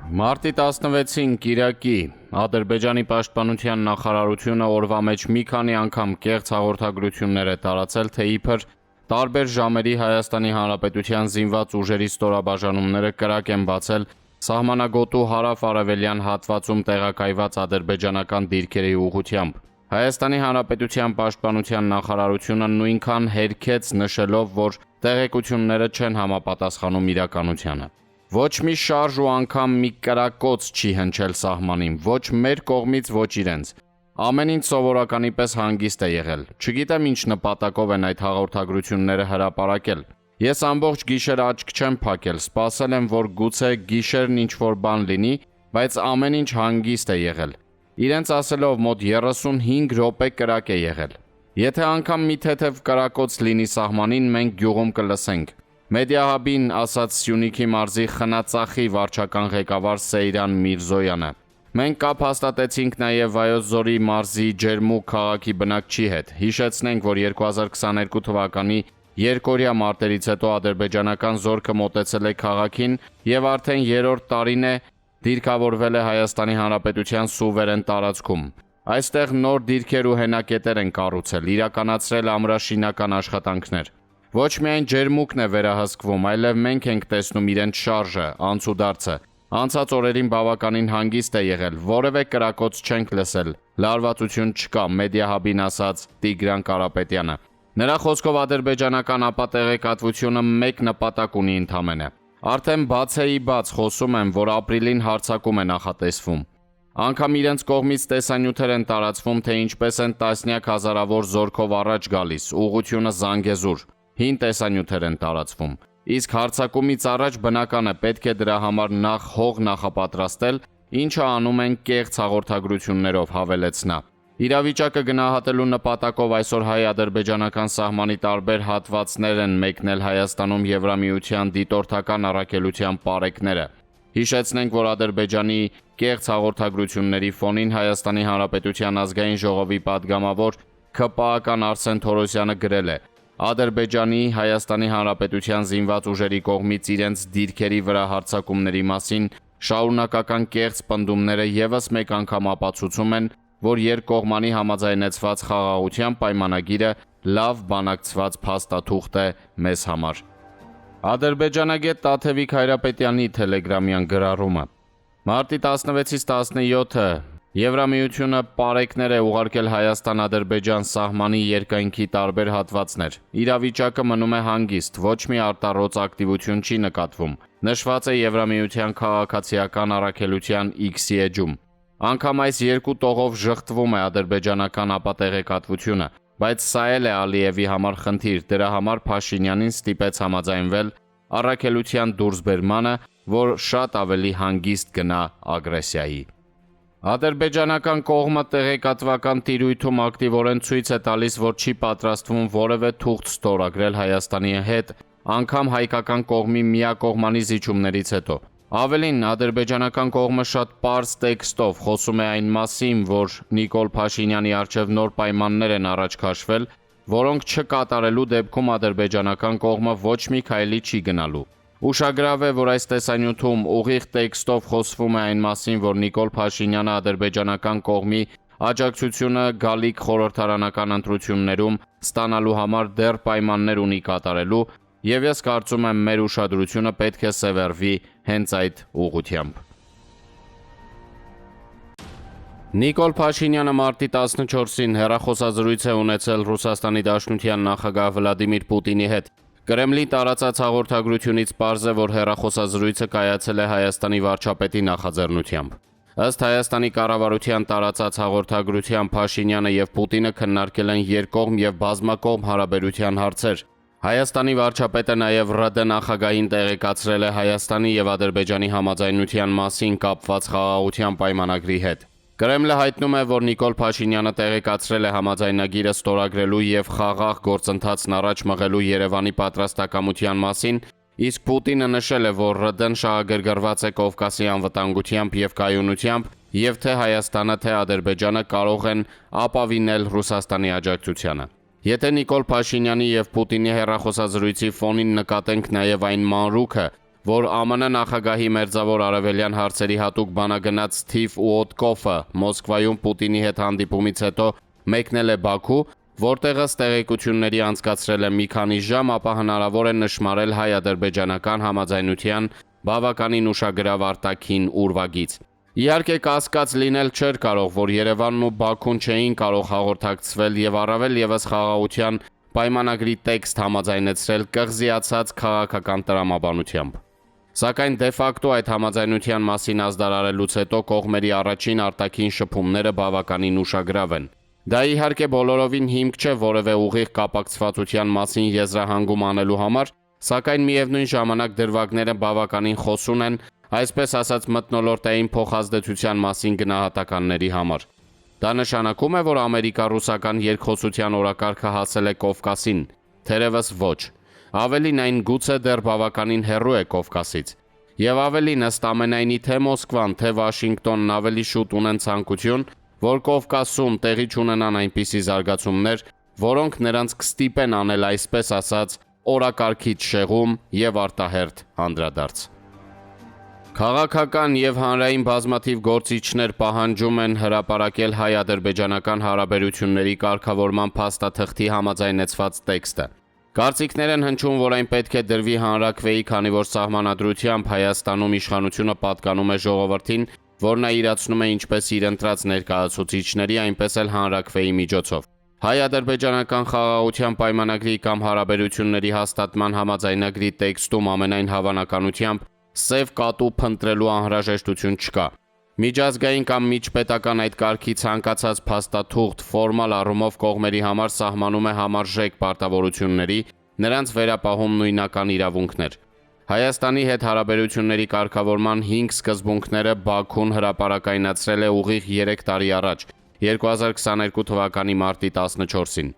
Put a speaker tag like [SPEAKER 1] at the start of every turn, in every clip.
[SPEAKER 1] Մարտի 16-ին Կիրակի Ադրբեջանի պաշտպանության նախարարությունը օրվա մեջ մի քանի անգամ կեղծ հաղորդագրություններ է տարածել, թե իբր տարբեր ժամերի Հայաստանի Հանրապետության զինված ուժերի ստորաբաժանումները կրակ են բացել սահմանագոտու հարավ-արևելյան հատվածում տեղակայված ադրբեջանական դիրքերի ուղղությամբ։ Հայաստանի Հանրապետության պաշտպանության նախարարությունը նույնքան հերքեց, նշելով, որ տեղեկությունները չեն համապատասխանում իրականությանը։ Ոչ մի շարժ ու անգամ մի կրակոց չի հնչել սահմանին, ոչ մեր կողմից, ոչ իրենց։ Ամեն ինչ սովորականի պես հանգիստ է եղել։ Չգիտեմ ինչ նպատակով են այդ հաղորդագրությունները հրապարակել։ Ես ամբողջ գիշեր աչք չեմ փակել, սպասել եմ, որ գուցե գիշերն ինչ-որ բան լինի, բայց ամեն ինչ հանգիստ է եղել։ Իրենց ասելով մոտ 35 րոպե կրակ է եղել։ Եթե անգամ մի թեթև կրակոց լինի սահմանին, մենք գյուղում կլսենք։ Մեդիահաբին ասաց Սյունիքի մարզի Խնածախի վարչական ղեկավար Սեյրան Միրզոյանը։ Մենք կապ հաստատեցինք նաև Վայոց ձորի մարզի Ջերմուկ քաղաքի բնակչի հետ։ Հիշեցնենք, որ 2022 թվականի երկօրյա մարտերից հետո ադրբեջանական զորքը մոտեցել է քաղաքին եւ արդեն երրորդ տարին է դիրքավորվել է Հայաստանի Հանրապետության սուվերեն տարածքում։ Այստեղ նոր դիրքեր ու հենակետեր են կառուցել, իրականացրել ամրաշինական աշխատանքներ։ Ոչ միայն Ջերմուկն է վերահսկվում, այլև մենք ենք տեսնում իրենց շարժը, անցուդարձը։ Անցած օրերին բավականին հանգիստ է եղել, որևէ կրակոց չենք լսել, լարվածություն չկա, մեդիահաբին ասաց Տիգրան Կարապետյանը։ Նրա խոսքով ադրբեջանական ապատեղեկատվությունը մեկ նպատակ ունի ընդամենը։ Արդեն բաց խոսում եմ, որ ապրիլին հարձակում է նախատեսվում։ Անգամ իրենց կողմից տեսանյութեր են տարածվում, թե ինչպես են տասնյակ հազարավոր զորքով առաջ գալիս, ուղղությունը Զանգեզուր։ Հին տեսանյութեր են տարածվում։ Իսկ հարձակումից առաջ բնական է պետք է դրա համար նախ հող նախապատրաստել, ինչը անում են կեղծ հաղորդագրություններով, հավելեց նա։ Իրավիճակը գնահատելու նպատակով այսօր հայ-ադրբեջանական սահմանի տարբեր հատվածներ են մեկնել Հայաստանում Եվրամիության դիտորդական առաքելության պարեկները։ Հիշեցնենք, որ Ադրբեջանի կեղծ հաղորդագրությունների ֆոնին Հայաստանի Հանրապետության ազգային ժողովի падգամավոր ՔՊԱ-ական Արսեն Թորոսյանը գրել է. Ադրբեջանի Հայաստանի Հանրապետության զինված ուժերի կողմից իրենց դիրքերի վրա հարձակումների մասին շարունակական կեղծ պնդումները եւս մեկ անգամ ապացուցում են, որ երկկողմանի համաձայնեցված խաղաղության պայմանագիրը լավ բանակցված փաստաթուղթ է մեզ համար։ Ադրբեջանագետ Տաթևիկ Հայրապետյանի թելեգրամյան գրառումը։ Մարտի 16-ից 17-ը Եվրամիությունը պարեկներ է ուղարկել Հայաստան-Ադրբեջան սահմանի երկայնքի տարբեր հատվածներ։ Իրավիճակը մնում է հանգիստ, ոչ մի արտառոց ակտիվություն չի նկատվում։ Նշված է Եվրամիության քաղաքացիական առաքելության X-ի էջում։ Անգամ այս երկու տողով ժխտվում է ադրբեջանական ապատեղեկատվությունը, բայց սա էլ է Ալիևի համար խնդիր, դրա համար Փաշինյանին ստիպեց համաձայնվել առաքելության դուրսբերմանը, որ շատ ավելի հանգիստ գնա ագրեսիայի։ Ադրբեջանական կողմը տեղեկատվական տիրույթում ակտիվորեն ցույց է տալիս, որ չի պատրաստվում որևէ թուղթ ստորագրել Հայաստանի հետ, անգամ հայկական կողմի միակողմանի զիջումներից հետո։ Ավելին, ադրբեջանական կողմը շատ պարզ տեքստով խոսում է այն մասին, որ Նիկոլ Փաշինյանի առջև նոր պայմաններ են առաջ քաշվել, որոնք չկատարելու դեպքում ադրբեջանական կողմը ոչ մի քայլի չի գնալու։ Ուշագրավ է, որ այս տեսանյութում ուղիղ տեքստով խոսվում է այն մասին, որ Նիկոլ Փաշինյանը ադրբեջանական կողմի աջակցությունը գալիք խորհրդարանական ընտրություններում ստանալու համար դեռ պայմաններ ունի կատարելու, եւ ես կարծում եմ մեր ուշադրությունը պետք է սևեռվի հենց այդ ուղղությամբ։ Նիկոլ Փաշինյանը մարտի 14-ին հեռախոսազրույց է ունեցել Ռուսաստանի Դաշնության նախագահ Վլադիմիր Պուտինի հետ։ Կրեմլի տարածած հաղորդագրությունից պարզ է, որ հեռախոսազրույցը կայացել է Հայաստանի վարչապետի նախաձեռնությամբ։ Ըստ Հայաստանի կառավարության տարածած հաղորդագրության Փաշինյանը եւ Պուտինը քննարկել են երկկողմ եւ բազմակողմ հարաբերության հարցեր։ Հայաստանի վարչապետը նաև ՌԴ նախագահին տեղեկացրել է Հայաստանի եւ Ադրբեջանի համաձայնության մասին կապված խաղաղության պայմանագրի հետ։ Կրեմլը հայտնում է, որ Նիկոլ Փաշինյանը տեղեկացրել է համաձայնագիրը ստորագրելու եւ խաղաղ գործընթացն առաջ մղելու Երևանի պատրաստակամության մասին, իսկ Պուտինը նշել է, որ ՌԴ-ն շահագրգռված է Կովկասի անվտանգությամբ եւ կայունությամբ եւ թե Հայաստանը, թե Ադրբեջանը կարող են ապավինել Ռուսաստանի աջակցությանը։ Եթե Նիկոլ Փաշինյանի եւ Պուտինի հեռախոսազրույցի ֆոնին նկատենք նաեւ այն մանրուքը, որ ԱՄՆ նախագահի մերձավոր արևելյան հարցերի հատուկ բանագնաց Սթիվ Ուոտկոֆը Մոսկվայում Պուտինի հետ հանդիպումից հետո մեկնել է Բաքու, որտեղ ըստ տեղեկությունների անցկացրել է մի քանի ժամ, ապա հնարավոր է նշмарել հայ-ադրբեջանական համաձայնության բավականին ուշագրավ արտաքին ուրվագիծ։ Իհարկե կասկած լինել չէր կարող, որ Երևանն ու Բաքուն չէին կարող հաղորդակցվել եւ առավել եւս խաղաղության պայմանագրի տեքստ համաձայնեցրել կղզիացած քաղաքական տրամաբանությամբ։ Սակայն դե ֆակտո այդ համաձայնության մասին ազդարարելուց հետո կողմերի առաջին արտաքին շփումները բավականին ուշագրավ են։ Դա իհարկե բոլորովին հիմք չէ որևէ ուղիղ կապակցվածության մասին եզրահանգում անելու համար, սակայն միևնույն ժամանակ դրվագները բավականին խոսուն են, այսպես ասած մթնոլորտային փոխազդեցության մասին գնահատականների համար։ Դա նշանակում է, որ ամերիկա-ռուսական երկխոսության օրակարգը հասել է Կովկասին, թերևս ոչ։ Ավելին այն գուցե դեռ բավականին հեռու է Կովկասից։ Եվ ավելին ըստ ամենայնի թե Մոսկվան, թե Վաշինգտոնն ավելի շուտ ունեն ցանկություն, որ Կովկասում տեղի չունենան այնպիսի զարգացումներ, որոնք նրանց կստիպեն անել այսպես ասած օրակարգից շեղում եւ արտահերթ անդրադարձ։ Քաղաքական եւ հանրային բազմաթիվ գործիչներ պահանջում են հրապարակել հայ-ադրբեջանական հարաբերությունների կարգավորման փաստաթղթի համաձայնեցված տեքստը։ Կարծիքներ են հնչում, որ այն պետք է դրվի հանրաքվեի, քանի որ սահմանադրությամբ Հայաստանում իշխանությունը պատկանում է ժողովրդին, որ նա իրացնում է ինչպես իր ընտրած ներկայացուցիչների, այնպես էլ հանրաքվեի միջոցով։ Հայ-ադրբեջանական խաղաղության պայմանագրի կամ հարաբերությունների հաստատման համաձայնագրի տեքստում ամենայն հավանականությամբ սև կատու փնտրելու անհրաժեշտություն չկա։ Միջազգային կամ միջպետական այդ կարգի ցանկացած փաստաթուղթ ֆորմալ առումով կողմերի համար սահմանում է համարժեք պարտավորությունների, նրանց վերապահում նույնական իրավունքներ։ Հայաստանի հետ հարաբերությունների կարգավորման 5 սկզբունքները Բաքուն հրապարակայնացրել է ուղիղ 3 տարի առաջ, 2022 թվականի մարտի 14-ին։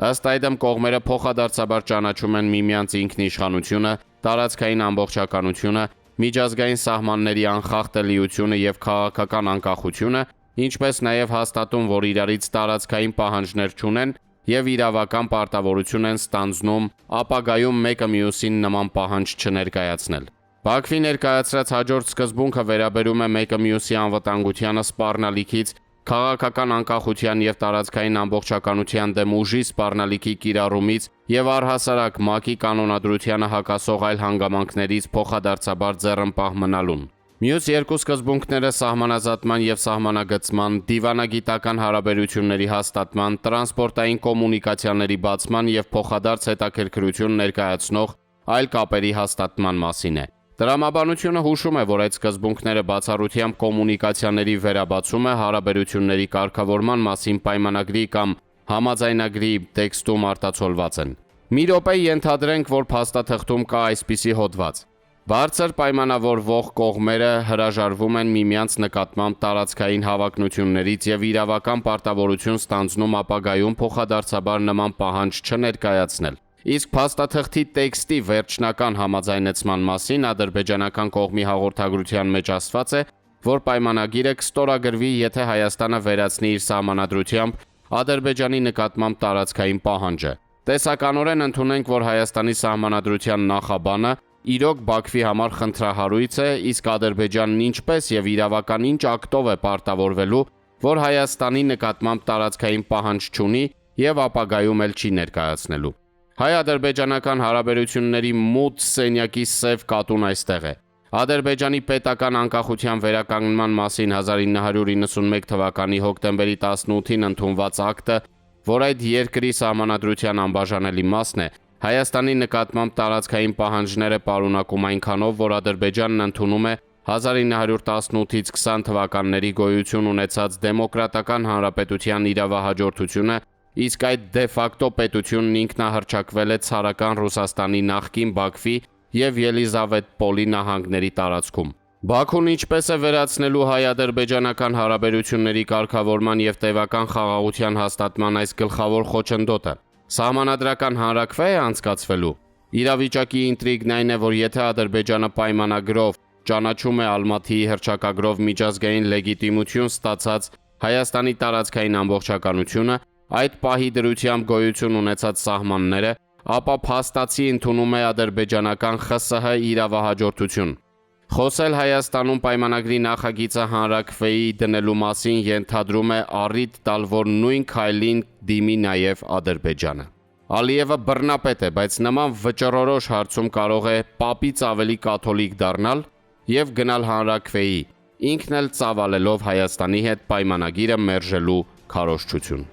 [SPEAKER 1] Ըստ այդմ կողմերը փոխադարձաբար ճանաչում են միմյանց ինքնիշխանությունը, տարածքային ամբողջականությունը, միջազգային սահմանների անխախտելիությունը եւ քաղաքական անկախությունը, ինչպես նաեւ հաստատում, որ իրարից տարածքային պահանջներ չունեն եւ իրավական պարտավորություն են ստանձնում ապագայում մեկը մյուսին նման պահանջ չներկայացնել։ Բաքվի ներկայացրած հաջորդ սկզբունքը վերաբերում է մեկը մյուսի անվտանգությանը սպառնալիքից, քաղաքական անկախության եւ տարածքային ամբողջականության դեմ ուժի սպառնալիքի կիրառումից եւ առհասարակ ՄԱԿ-ի կանոնադրությանը հակասող այլ հանգամանքներից փոխադարձաբար ձեռնպահ մնալուն։ Մյուս երկու սկզբունքները սահմանազատման եւ սահմանագծման, դիվանագիտական հարաբերությունների հաստատման, տրանսպորտային կոմունիկացիաների բացման եւ փոխադարձ հետաքրքրություն ներկայացնող այլ կապերի հաստատման մասին է։ Տրամաբանությունը հուշում է, որ այդ սկզբունքները բացառությամբ կոմունիկացիաների վերաբացումը հարաբերությունների կարգավորման մասին պայմանագրի կամ համաձայնագրի տեքստում արտացոլված են։ Մի րոպե ենթադրենք, որ փաստաթղթում կա այսպիսի հոդված. Բարձր պայմանավորվող կողմերը հրաժարվում են միմյանց նկատմամբ տարածքային հավակնություններից եւ իրավական պարտավորություն ստանձնում ապագայում փոխադարձաբար նման պահանջ չներկայացնել։ Իսկ փաստաթղթի տեքստի վերջնական համաձայնեցման մասին ադրբեջանական կողմի հաղորդագրության մեջ ասված է, որ պայմանագիրը կստորագրվի, եթե Հայաստանը վերացնի իր սահմանադրությամբ Ադրբեջանի նկատմամբ տարածքային պահանջը։ Տեսականորեն ընդունենք, որ Հայաստանի սահմանադրության նախաբանը իրոք Բաքվի համար խնդրահարույց է, իսկ Ադրբեջանն ինչպես եւ իրավական ինչ ակտով է պարտավորվելու, որ Հայաստանի նկատմամբ տարածքային պահանջ չունի եւ ապագայում էլ չի ներկայացնելու։ Հայ-ադրբեջանական հարաբերությունների մութ սենյակի սև կատուն այստեղ է։ Ադրբեջանի պետական անկախության վերականգնման մասին 1991 թվականի հոկտեմբերի 18-ին ընդունված ակտը, որ այդ երկրի սահմանադրության անբաժանելի մասն է, Հայաստանի նկատմամբ տարածքային պահանջները պարունակում այնքանով, որ Ադրբեջանն ընդունում է 1918-ից 20 թվականների գոյություն ունեցած դեմոկրատական հանրապետության իրավահաջորդությունը, իսկ այդ դե ֆակտո պետությունն ինքնահռչակվել է ցարական Ռուսաստանի նախկին Բաքվի եւ Ելիզավետպոլի նահանգների տարածքում։ Բաքուն ինչպես է վերացնելու հայ-ադրբեջանական հարաբերությունների կարգավորման եւ տևական խաղաղության հաստատման այս գլխավոր խոչընդոտը։ Սահմանադրական հանրաքվե է անցկացվելու։ Իրավիճակի ինտրիգն այն է, որ եթե Ադրբեջանը պայմանագրով ճանաչում է Ալմաթիի հռչակագրով միջազգային լեգիտիմություն ստացած Հայաստանի տարածքային ամբողջականությունը, այդ պահի դրությամբ գոյություն ունեցած սահմանները, ապա փաստացի ընդունում է ադրբեջանական ԽՍՀ իրավահաջորդություն։ Խոսել Հայաստանում պայմանագրի նախագիծը հանրաքվեի դնելու մասին ենթադրում է առիթ տալ, որ նույն քայլին դիմի նաև Ադրբեջանը։ Ալիևը բռնապետ է, բայց նման վճռորոշ հարցում կարող է պապից ավելի կաթոլիկ դառնալ եւ գնալ հանրաքվեի, ինքն էլ ծավալելով Հայաստանի հետ պայմանագիրը մերժելու քարոզչություն։